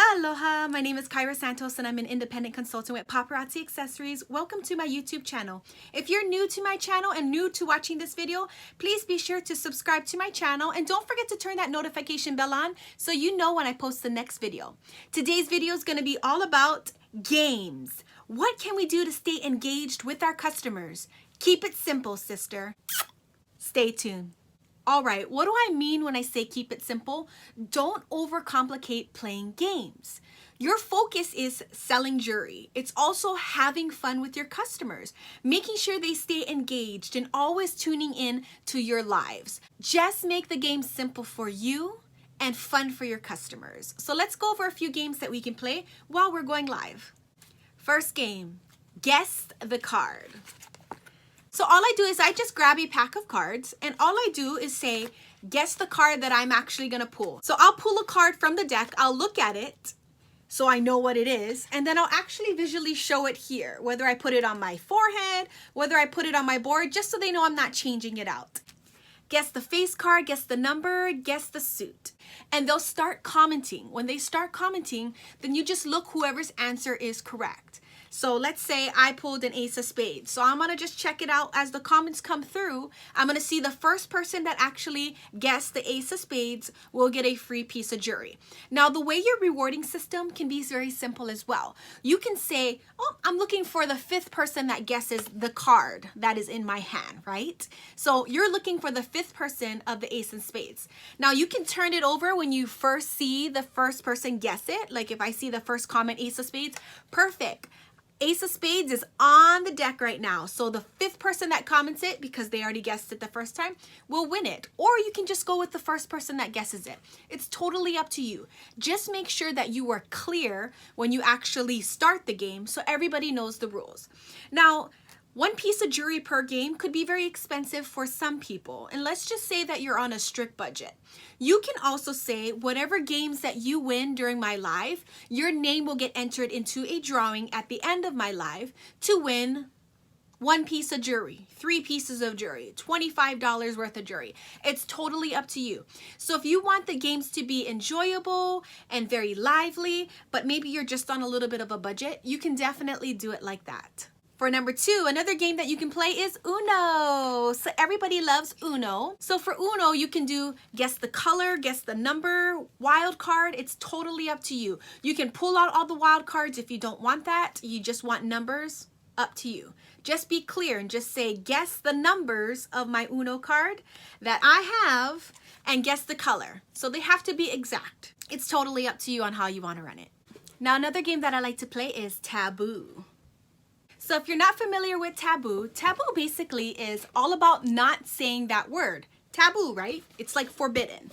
Aloha, my name is Kyra Santos and I'm an independent consultant with Paparazzi Accessories. Welcome to my YouTube channel. If you're new to my channel and new to watching this video, please be sure to subscribe to my channel and don't forget to turn that notification bell on so you know when I post the next video. Today's video is going to be all about games. What can we do to stay engaged with our customers? Keep it simple, sister. Stay tuned. All right, what do I mean when I say keep it simple? Don't overcomplicate playing games. Your focus is selling jewelry. It's also having fun with your customers, making sure they stay engaged and always tuning in to your lives. Just make the game simple for you and fun for your customers. So let's go over a few games that we can play while we're going live. First game, guess the card. So all I do is I just grab a pack of cards and all I do is say, guess the card that I'm actually gonna pull. So I'll pull a card from the deck, I'll look at it so I know what it is, and then I'll actually visually show it here, whether I put it on my forehead, whether I put it on my board, just so they know I'm not changing it out. Guess the face card, guess the number, guess the suit. And they'll start commenting. When they start commenting, then you just look whoever's answer is correct. So let's say I pulled an ace of spades. So I'm gonna just check it out as the comments come through. I'm gonna see the first person that actually guessed the ace of spades will get a free piece of jewelry. Now the way your rewarding system can be very simple as well. You can say, oh, I'm looking for the fifth person that guesses the card that is in my hand, right? So you're looking for the fifth person of the ace of spades. Now you can turn it over when you first see the first person guess it. Like if I see the first comment ace of spades, perfect. Ace of spades is on the deck right now. So the fifth person that comments it, because they already guessed it the first time, will win it. Or you can just go with the first person that guesses it. It's totally up to you. Just make sure that you are clear when you actually start the game so everybody knows the rules. Now, one piece of jewelry per game could be very expensive for some people. And let's just say that you're on a strict budget. You can also say whatever games that you win during my live, your name will get entered into a drawing at the end of my live to win one piece of jewelry, 3 pieces of jewelry, $25 worth of jewelry. It's totally up to you. So if you want the games to be enjoyable and very lively, but maybe you're just on a little bit of a budget, you can definitely do it like that. For number 2, another game that you can play is Uno. So everybody loves Uno. So for Uno, you can do guess the color, guess the number, wild card. It's totally up to you. You can pull out all the wild cards if you don't want that. You just want numbers, up to you. Just be clear and just say, guess the numbers of my Uno card that I have and guess the color. So they have to be exact. It's totally up to you on how you want to run it. Now another game that I like to play is Taboo. So if you're not familiar with Taboo, Taboo basically is all about not saying that word. Taboo, right? It's like forbidden.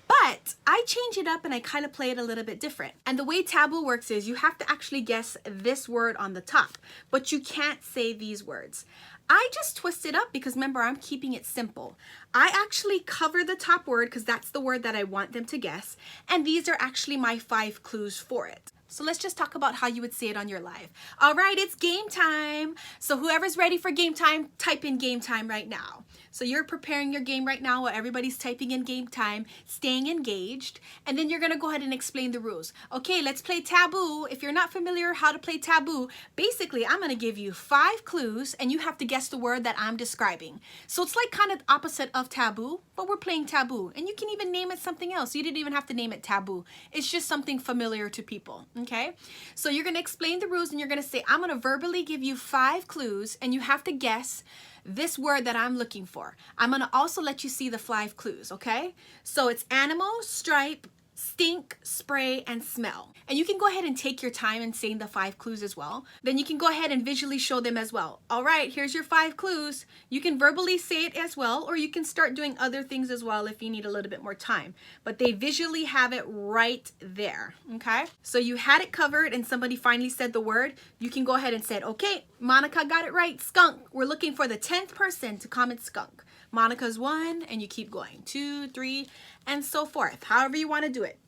But I change it up and I kind of play it a little bit different. And the way Taboo works is you have to actually guess this word on the top, but you can't say these words. I just twist it up because remember, I'm keeping it simple. I actually cover the top word because that's the word that I want them to guess. And these are actually my 5 clues for it. So let's just talk about how you would say it on your live. All right, it's game time. So whoever's ready for game time, type in game time right now. So you're preparing your game right now while everybody's typing in game time, staying engaged, and then you're gonna go ahead and explain the rules. Okay, let's play Taboo. If you're not familiar how to play Taboo, basically I'm gonna give you 5 clues and you have to guess the word that I'm describing. So it's like kind of opposite of Taboo, but we're playing Taboo. And you can even name it something else. You didn't even have to name it Taboo. It's just something familiar to people, okay? So you're gonna explain the rules and you're gonna say, I'm gonna verbally give you 5 clues and you have to guess this word that I'm looking for. I'm gonna also let you see the 5 clues, okay? So it's animal, stripe, stink, spray, and smell. And you can go ahead and take your time in saying the 5 clues as well. Then you can go ahead and visually show them as well. All right, here's your 5 clues. You can verbally say it as well, or you can start doing other things as well if you need a little bit more time. But they visually have it right there, okay? So you had it covered and somebody finally said the word. You can go ahead and say, okay, Monica got it right, skunk. We're looking for the 10th person to comment skunk. Monica's 1, and you keep going, 2, 3, and so forth, however you want to do it.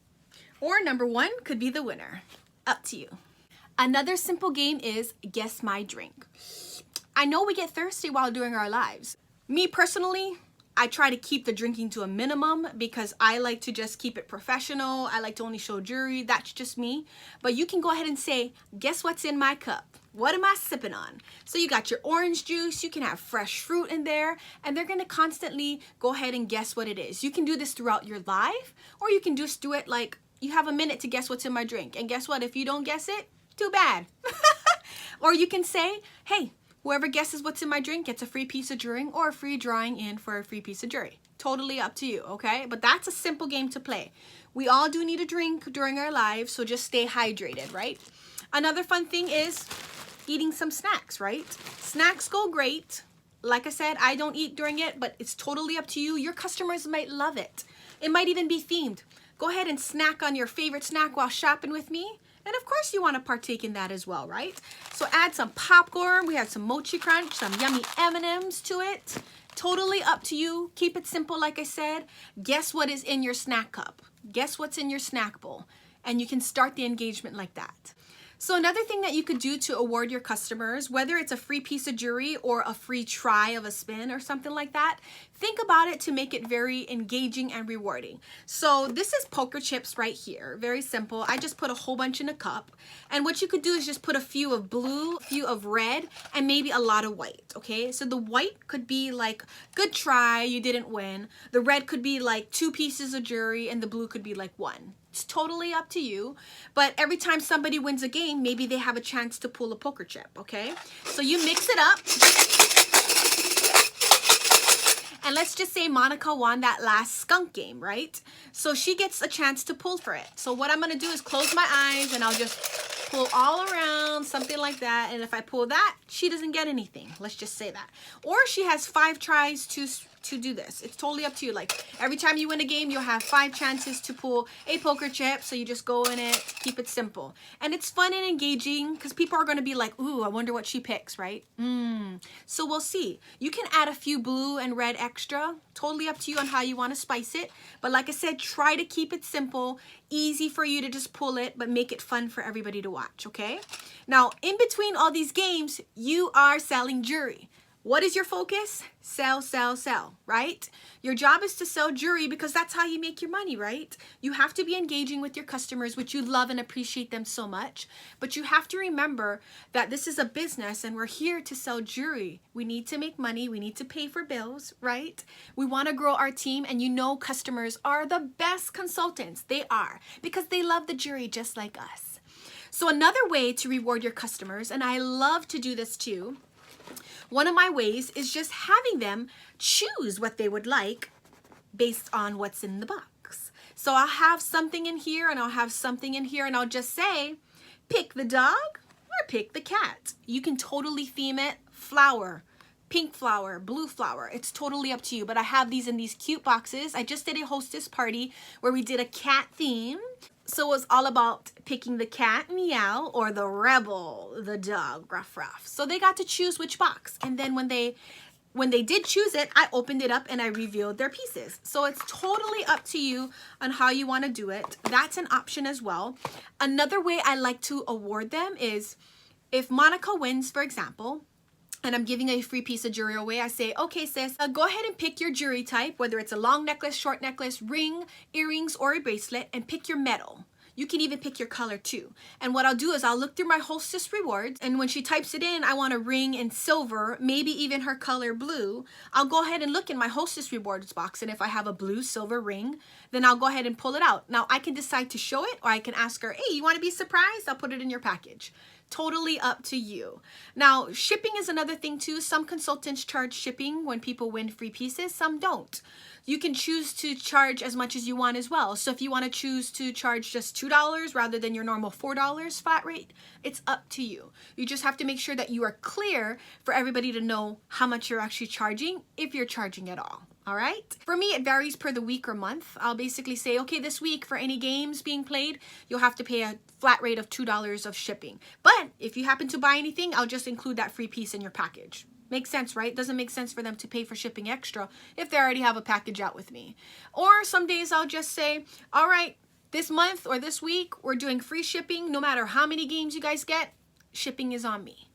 Or number 1 could be the winner. Up to you. Another simple game is guess my drink. I know we get thirsty while doing our lives. Me personally, I try to keep the drinking to a minimum because I like to just keep it professional. I like to only show jewelry. That's just me. But you can go ahead and say, guess what's in my cup? What am I sipping on? So you got your orange juice, you can have fresh fruit in there, and they're gonna constantly go ahead and guess what it is. You can do this throughout your life, or you can just do it like, you have a minute to guess what's in my drink. And guess what? If you don't guess it, too bad. Or you can say, hey, whoever guesses what's in my drink gets a free piece of jewelry or a free drawing in for a free piece of jewelry. Totally up to you, okay? But that's a simple game to play. We all do need a drink during our lives, so just stay hydrated, right? Another fun thing is eating some snacks, right? Snacks go great. Like I said, I don't eat during it, but it's totally up to you. Your customers might love it. It might even be themed. Go ahead and snack on your favorite snack while shopping with me. And of course you want to partake in that as well, right? So add some popcorn. We had some mochi crunch, some yummy M&Ms to it. Totally up to you. Keep it simple, like I said. Guess what is in your snack cup. Guess what's in your snack bowl. And you can start the engagement like that. So another thing that you could do to award your customers, whether it's a free piece of jewelry or a free try of a spin or something like that, think about it to make it very engaging and rewarding. So this is poker chips right here. Very simple. I just put a whole bunch in a cup. And what you could do is just put a few of blue, a few of red, and maybe a lot of white, okay? So the white could be like, good try, you didn't win. The red could be like 2 pieces of jewelry, and the blue could be like 1. It's totally up to you, but every time somebody wins a game, maybe they have a chance to pull a poker chip, okay? So you mix it up. And let's just say Monica won that last skunk game, right? So she gets a chance to pull for it. So what I'm gonna do is close my eyes and I'll just pull all around, something like that. And if I pull that, she doesn't get anything. Let's just say that. Or she has 5 tries to do this. It's totally up to you. Like every time you win a game, you'll have 5 chances to pull a poker chip. So you just go in it, keep it simple. And it's fun and engaging because people are going to be like, ooh, I wonder what she picks, right? So we'll see. You can add a few blue and red extra. Totally up to you on how you want to spice it. But like I said, try to keep it simple, easy for you to just pull it, but make it fun for everybody to watch, okay? Now, in between all these games, you are selling jewelry. What is your focus? Sell, sell, sell, right? Your job is to sell jewelry because that's how you make your money, right? You have to be engaging with your customers, which you love and appreciate them so much. But you have to remember that this is a business and we're here to sell jewelry. We need to make money. We need to pay for bills, right? We want to grow our team, and you know customers are the best consultants. They are, because they love the jewelry just like us. So another way to reward your customers, and I love to do this too, one of my ways is just having them choose what they would like based on what's in the box. So I'll have something in here and I'll have something in here and I'll just say, pick the dog or pick the cat. You can totally theme it, flower, pink flower, blue flower. It's totally up to you, but I have these in these cute boxes. I just did a hostess party where we did a cat theme. So it was all about picking the cat, meow, or the rebel, the dog, ruff, ruff. So they got to choose which box. And then when they did choose it, I opened it up and I revealed their pieces. So it's totally up to you on how you want to do it. That's an option as well. Another way I like to award them is if Monica wins, for example, and I'm giving a free piece of jewelry away, I say, okay, sis, go ahead and pick your jewelry type, whether it's a long necklace, short necklace, ring, earrings, or a bracelet, and pick your metal. You can even pick your color too. And what I'll do is I'll look through my hostess rewards, and when she types it in, I want a ring in silver, maybe even her color blue, I'll go ahead and look in my hostess rewards box, and if I have a blue silver ring, then I'll go ahead and pull it out. Now I can decide to show it, or I can ask her, hey, you want to be surprised? I'll put it in your package. Totally up to you. Now, shipping is another thing too. Some consultants charge shipping when people win free pieces, some don't. You can choose to charge as much as you want as well. So if you want to choose to charge just $2 rather than your normal $4 flat rate, it's up to you. You just have to make sure that you are clear for everybody to know how much you're actually charging, if you're charging at all. All right. For me, it varies per the week or month. I'll basically say, okay, this week for any games being played, you'll have to pay a flat rate of $2 of shipping. But if you happen to buy anything, I'll just include that free piece in your package. Makes sense, right? Doesn't make sense for them to pay for shipping extra if they already have a package out with me. Or some days I'll just say, all right, this month or this week, we're doing free shipping. No matter how many games you guys get, shipping is on me.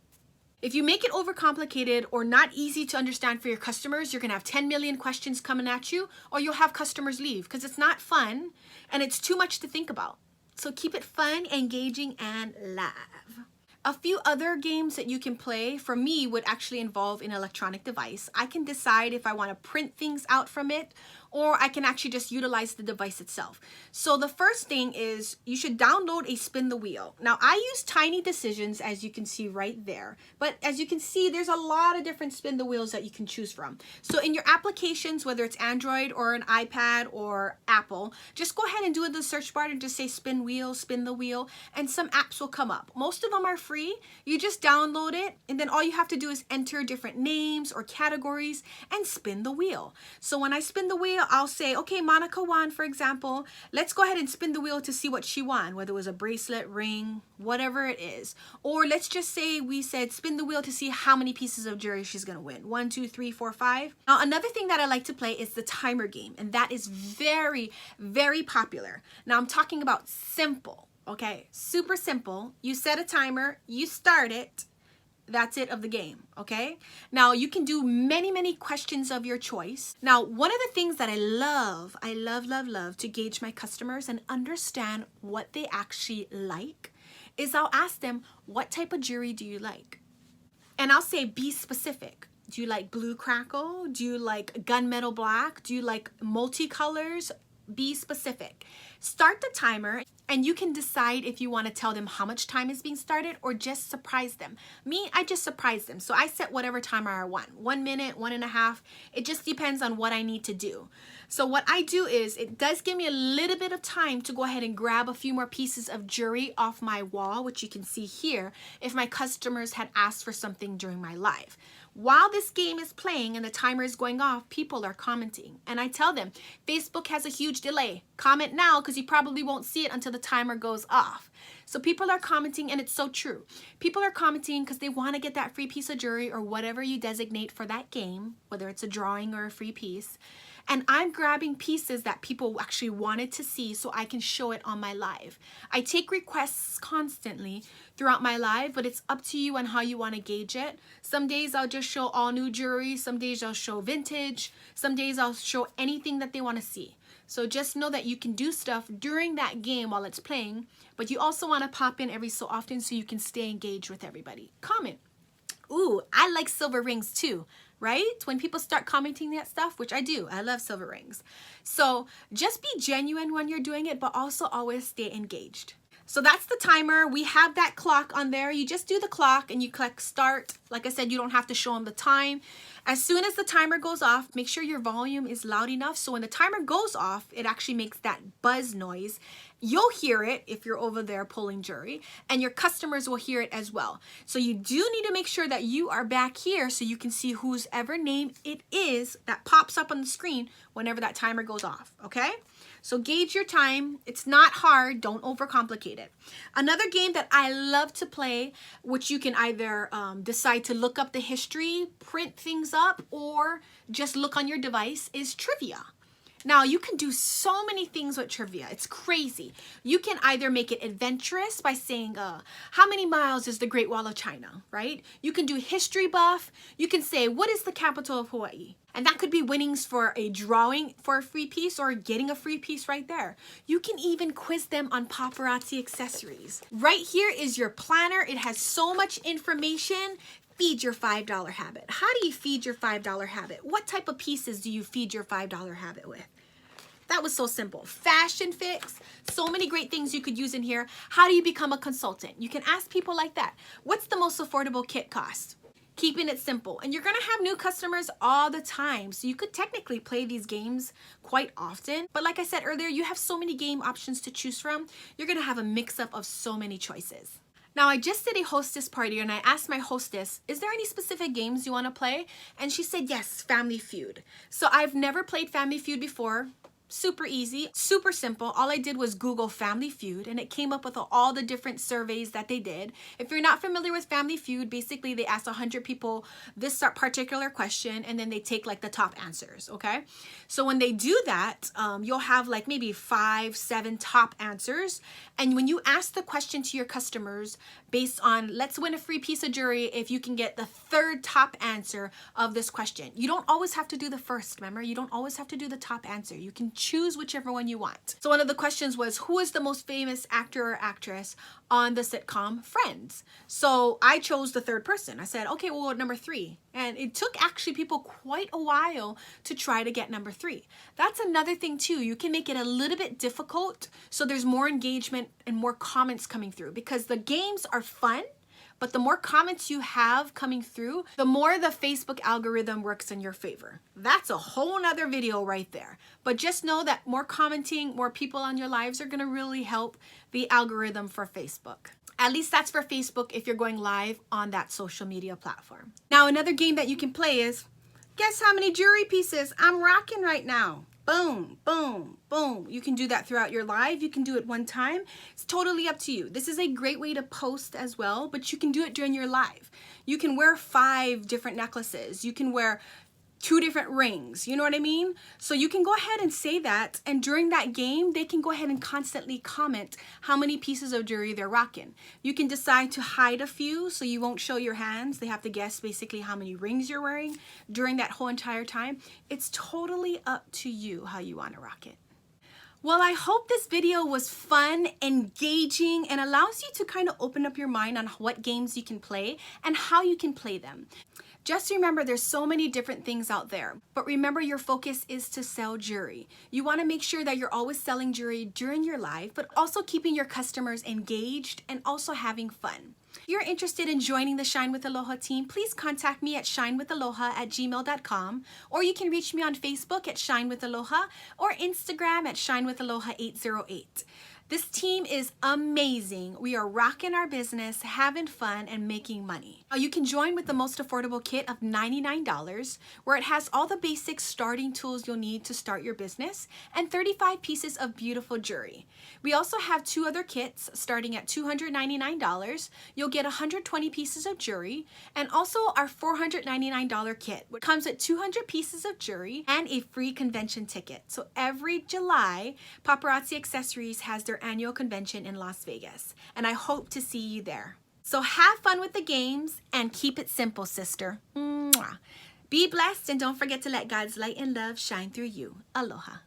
If you make it overcomplicated or not easy to understand for your customers, you're gonna have 10 million questions coming at you, or you'll have customers leave because it's not fun and it's too much to think about. So keep it fun, engaging, and live. A few other games that you can play for me would actually involve an electronic device. I can decide if I want to print things out from it, or I can actually just utilize the device itself. So the first thing is you should download a spin the wheel. Now I use Tiny Decisions, as you can see right there, but as you can see there's a lot of different spin the wheels that you can choose from. So in your applications, whether it's Android or an iPad or Apple, just go ahead and do it in the search bar and just say spin the wheel, and some apps will come up. Most of them are free. You just download it, and then all you have to do is enter different names or categories and spin the wheel. So when I spin the wheel, I'll say, okay, Monica won, for example. Let's go ahead and spin the wheel to see what she won, whether it was a bracelet, ring, whatever it is. Or let's just say we said spin the wheel to see how many pieces of jewelry she's gonna win. 1, 2, 3, 4, 5. Now another thing that I like to play is the timer game, and that is very, very popular. Now I'm talking about simple, okay? Super simple. You set a timer, you start it, that's it of the game, okay? Now you can do many questions of your choice. Now one of the things that I love to gauge my customers and understand what they actually like is I'll ask them, what type of jewelry do you like? And I'll say, be specific. Do you like blue crackle? Do you like gunmetal black? Do you like multicolors? Be specific. Start the timer, and you can decide if you want to tell them how much time is being started or just surprise them. Me, I just surprise them. So I set whatever timer I want. 1 minute, 1.5. It just depends on what I need to do. So what I do is, it does give me a little bit of time to go ahead and grab a few more pieces of jewelry off my wall, which you can see here, if my customers had asked for something during my live. While this game is playing and the timer is going off, people are commenting. And I tell them, Facebook has a huge delay. Comment now because you probably won't see it until the timer goes off. So people are commenting, and it's so true. People are commenting because they want to get that free piece of jewelry or whatever you designate for that game, whether it's a drawing or a free piece. And I'm grabbing pieces that people actually wanted to see so I can show it on my live. I take requests constantly throughout my live, but it's up to you on how you want to gauge it. Some days I'll just show all new jewelry. Some days I'll show vintage. Some days I'll show anything that they want to see. So just know that you can do stuff during that game while it's playing, but you also want to pop in every so often so you can stay engaged with everybody. Comment. Ooh, I like silver rings too, right? When people start commenting that stuff, which I do, I love silver rings. So just be genuine when you're doing it, but also always stay engaged. So that's the timer. We have that clock on there. You just do the clock and you click start. Like I said, you don't have to show them the time. As soon as the timer goes off, make sure your volume is loud enough so when the timer goes off, it actually makes that buzz noise. You'll hear it if you're over there pulling jewelry, and your customers will hear it as well. So you do need to make sure that you are back here so you can see whose ever name it is that pops up on the screen whenever that timer goes off, okay? So gauge your time. It's not hard. Don't overcomplicate it. Another game that I love to play, which you can either decide to look up the history, print things up, or just look on your device, is trivia. Now, you can do so many things with trivia. It's crazy. You can either make it adventurous by saying, how many miles is the Great Wall of China, right? You can do history buff. You can say, what is the capital of Hawaii? And that could be winnings for a drawing for a free piece or getting a free piece right there. You can even quiz them on Paparazzi Accessories. Right here is your planner. It has so much information. Feed your $5 habit. How do you feed your $5 habit? What type of pieces do you feed your $5 habit with? That was so simple. Fashion fix. So many great things you could use in here. How do you become a consultant? You can ask people like that. What's the most affordable kit cost? Keeping it simple. And you're going to have new customers all the time. So you could technically play these games quite often. But like I said earlier, you have so many game options to choose from. You're going to have a mix-up of so many choices. Now, I just did a hostess party and I asked my hostess, is there any specific games you want to play? And she said, yes, Family Feud. So I've never played Family Feud before. Super easy, super simple. All I did was Google Family Feud and it came up with all the different surveys that they did. If you're not familiar with Family Feud, basically they ask 100 people this particular question and then they take like the top answers, okay? So when they do that, you'll have like maybe 5, 7 top answers. And when you ask the question to your customers based on, let's win a free piece of jewelry if you can get the 3rd top answer of this question. You don't always have to do the first, remember? You don't always have to do the top answer. You can choose whichever one you want. So one of the questions was, who is the most famous actor or actress on the sitcom Friends? So I chose the 3rd person. I said, okay, well, number 3. And it took actually people quite a while to try to get number 3. That's another thing too. You can make it a little bit difficult so there's more engagement and more comments coming through, because the games are fun, but the more comments you have coming through, the more the Facebook algorithm works in your favor. That's a whole nother video right there. But just know that more commenting, more people on your lives are gonna really help the algorithm for Facebook. At least that's for Facebook if you're going live on that social media platform. Now, another game that you can play is, guess how many jewelry pieces I'm rocking right now? Boom, boom, boom. You can do that throughout your live. You can do it one time. It's totally up to you. This is a great way to post as well, but you can do it during your live. You can wear 5 different necklaces. You can wear 2 different rings, you know what I mean? So you can go ahead and say that, and during that game, they can go ahead and constantly comment how many pieces of jewelry they're rocking. You can decide to hide a few so you won't show your hands. They have to guess basically how many rings you're wearing during that whole entire time. It's totally up to you how you want to rock it. Well, I hope this video was fun, engaging, and allows you to kind of open up your mind on what games you can play and how you can play them. Just remember, there's so many different things out there, but remember your focus is to sell jewelry. You want to make sure that you're always selling jewelry during your live, but also keeping your customers engaged and also having fun. If you're interested in joining the Shine with Aloha team, please contact me at shinewithaloha@gmail.com, or you can reach me on Facebook at Shine with Aloha or Instagram at shinewithaloha808. This team is amazing. We are rocking our business, having fun, and making money. You can join with the most affordable kit of $99, where it has all the basic starting tools you'll need to start your business and 35 pieces of beautiful jewelry. We also have 2 other kits starting at $299. You'll get 120 pieces of jewelry, and also our $499 kit, which comes with 200 pieces of jewelry and a free convention ticket. So every July, Paparazzi Accessories has their annual convention in Las Vegas, and I hope to see you there. So have fun with the games and keep it simple, sister. Mwah. Be blessed, and don't forget to let God's light and love shine through you. Aloha.